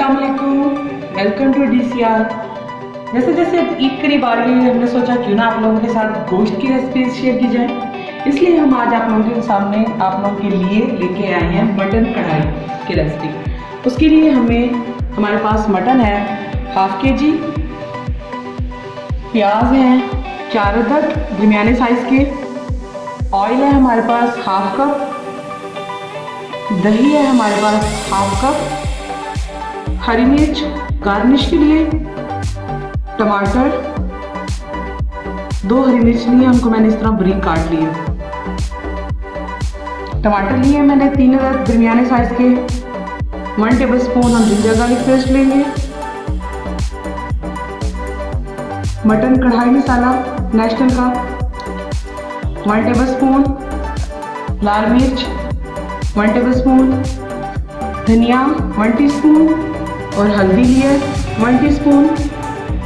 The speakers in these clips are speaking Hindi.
अस्सलाम वालेकुम, वेलकम टू DCR। जैसे जैसे ईद करीब आ रही है, हमने सोचा क्यों ना आप लोगों के साथ गोश्त की रेसिपी शेयर की जाए। इसलिए हम आज आप लोगों के सामने आप लोगों के लिए लेके आए हैं मटन कढ़ाई की रेसिपी। उसके लिए हमारे पास मटन है हाफ kg, प्याज हैं 4 अदद दरमियाने साइज़ के, ऑयल है हमारे पास हाफ कप, दही है हमारे पास हाफ कप, हरी मिर्च गार्निश के लिए, टमाटर 2 हरी मिर्च लिए उनको मैंने इस तरह बारीक काट लिया, टमाटर लिए मैंने 3 अदद दरमियाने साइज के, 1 टेबलस्पून हम जिंजर गार्लिक पेस्ट लेंगे, मटन कढ़ाई मसाला नेशनल का 1 टेबलस्पून, लाल मिर्च 1 टेबलस्पून, धनिया 1 टीस्पून और हल्दी लिए 1 टीस्पून,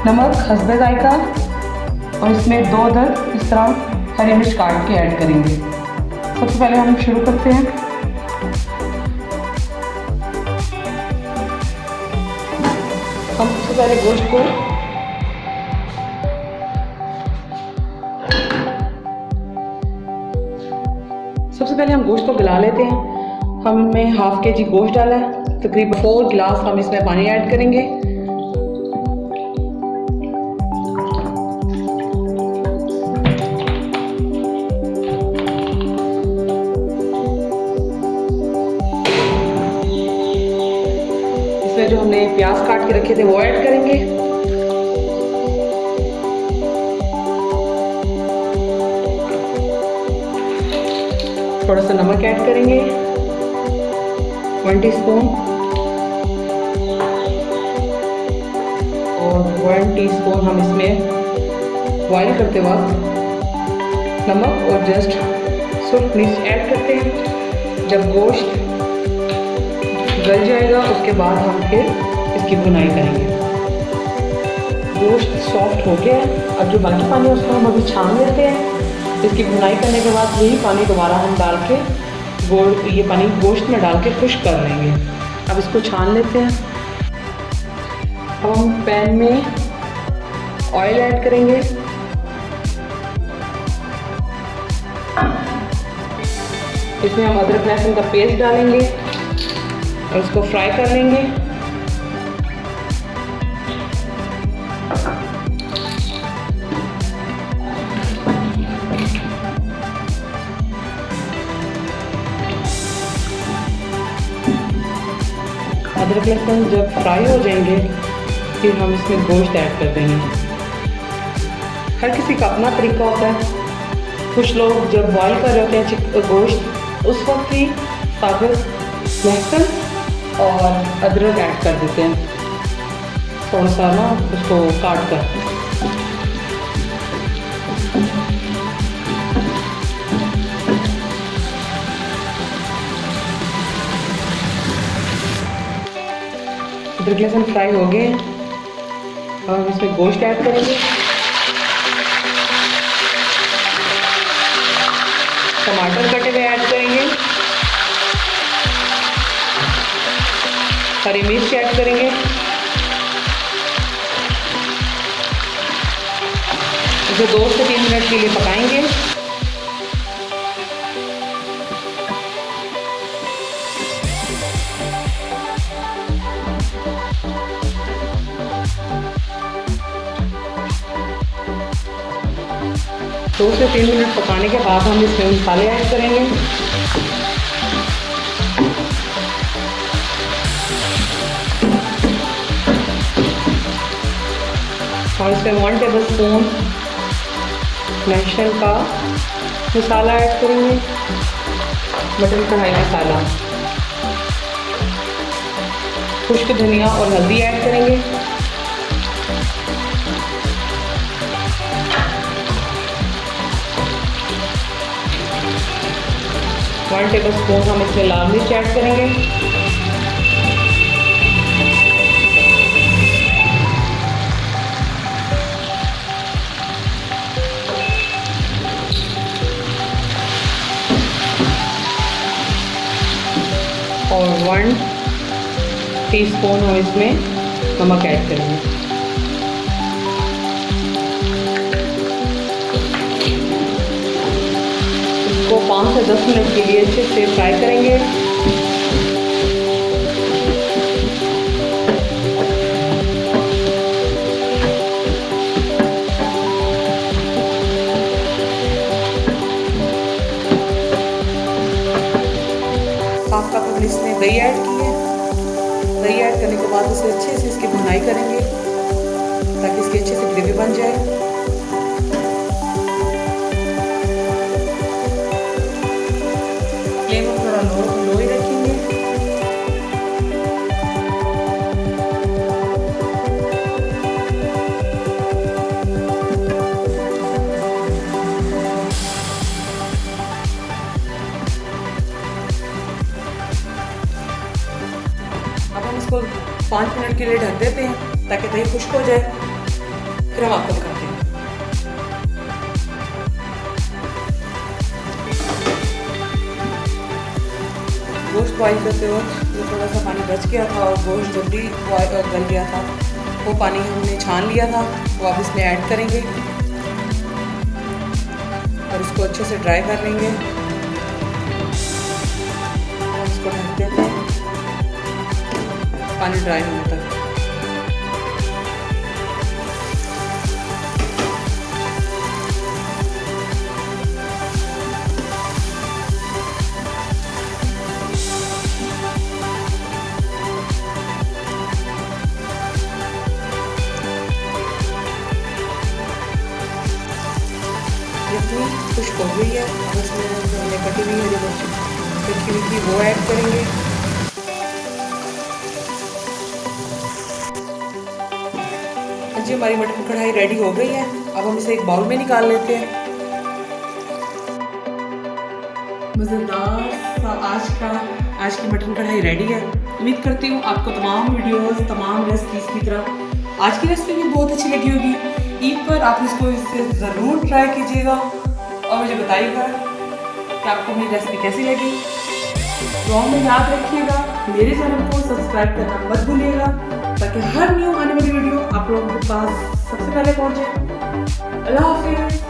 नमक हस्बे जायका और इसमें 2 अदद इस तरह हरी मिर्च काट के ऐड करेंगे। सबसे पहले हम शुरू करते हैं। हम सबसे पहले गोश्त को गला लेते हैं। हमने हाफ kg गोश्त डाला है, तकरीबन 4 गिलास हम इसमें पानी ऐड करेंगे। इसमें जो हमने प्याज काट के रखे थे वो ऐड करेंगे। थोड़ा सा नमक ऐड करेंगे 1 टीस्पून और 1 टीस्पून हम इसमें बॉईल करते वक्त नमक और जस्ट सूर्ख मिर्च ऐड करते हैं। जब गोश्त गल जाएगा उसके बाद हम फिर इसकी भुनाई करेंगे। गोश्त सॉफ्ट हो गया है, अब जो बाकी पानी है उसको हम अभी छान लेते हैं। इसकी भुनाई करने के बाद यही पानी दोबारा हम डाल के ये पानी गोश्त में डाल के खुश्क कर लेंगे। अब इसको छान लेते हैं। अब हम पैन में ऑयल ऐड करेंगे। इसमें हम अदरक लहसुन का पेस्ट डालेंगे और इसको फ्राई कर लेंगे। अदरक लहसुन जब फ्राई हो जाएंगे फिर हम इसमें गोश्त ऐड कर देंगे। हर किसी का अपना तरीका होता है। कुछ लोग जब बॉईल कर रहे होते हैं गोश्त उस वक्त ही साबुत लहसुन और अदरक ऐड कर देते हैं, थोड़ा सा ना उसको काट कर। अदरक लहसुन फ्राई हो गए, अब हम इसमें गोश्त ऐड करेंगे। टमाटर कटे हुए ऐड करेंगे, हरी मिर्च ऐड करेंगे, इसे 2 से 3 मिनट के लिए पकाएंगे। दो से 3 मिनट पकाने के बाद हम इसमें मसाले ऐड करेंगे। और इसमें 1 टेबलस्पून नेशनल का मसाला ऐड करेंगे, मटन कढ़ाई मसाला, खुश्क धनिया और हल्दी ऐड करेंगे। वन टेबलस्पून हम इसमें लाल मिर्च ऐड करेंगे। और 1 टीस्पून हम इसमें नमक ऐड करेंगे। इसको 5 से 10 मिनट के लिए अच्छे से फ्राई करेंगे। हाफ कप हमने इसमें दही ऐड की है। दही ऐड करने के बाद इसे अच्छे से इसकी भुनाई करेंगे ताकि इसकी अच्छे से ग्रेवी बन जाए। फ्लेम हम थोड़ा लो ही रखेंगे। अब हम इसको 5 मिनट के लिए ढक देते हैं ताकि दही खुश्क हो जाए, फिर हम आपको दिखाते हैं। गोश्त बॉइल करते वक्त जो थोड़ा सा पानी बच गया था और गोश्त जल्दी गल गया था, वो पानी हमने छान लिया था, वो अब इसमें ऐड करेंगे और इसको अच्छे से ड्राई कर लेंगे। इसको ढक देते हैं पानी ड्राई होने तक। जितनी खुश्क हो गई है, अब इसमें हमने कटी हुई हरी मिर्च रखी हुई थी वो ऐड करेंगे। जी हमारी मटन कढ़ाई रेडी हो गई है। अब हम इसे एक बाउल में निकाल लेते हैं। मज़ेदार आज की मटन कढ़ाई रेडी है। उम्मीद करती हूँ आपको तमाम वीडियोस, तमाम रेसिपीज़ की तरह आज की रेसिपी भी बहुत अच्छी लगी होगी। ईद पर आप इसको इससे ज़रूर ट्राई कीजिएगा और मुझे बताइएगा कि आपको मेरी रेसिपी कैसी लगी। दुआ में याद रखिएगा, मेरे चैनल को सब्सक्राइब करना मत भूलिएगा ताकि हर न्यू आने वाली वीडियो आप लोगों के पास सबसे पहले पहुंचे। अल्लाह हाफिज़।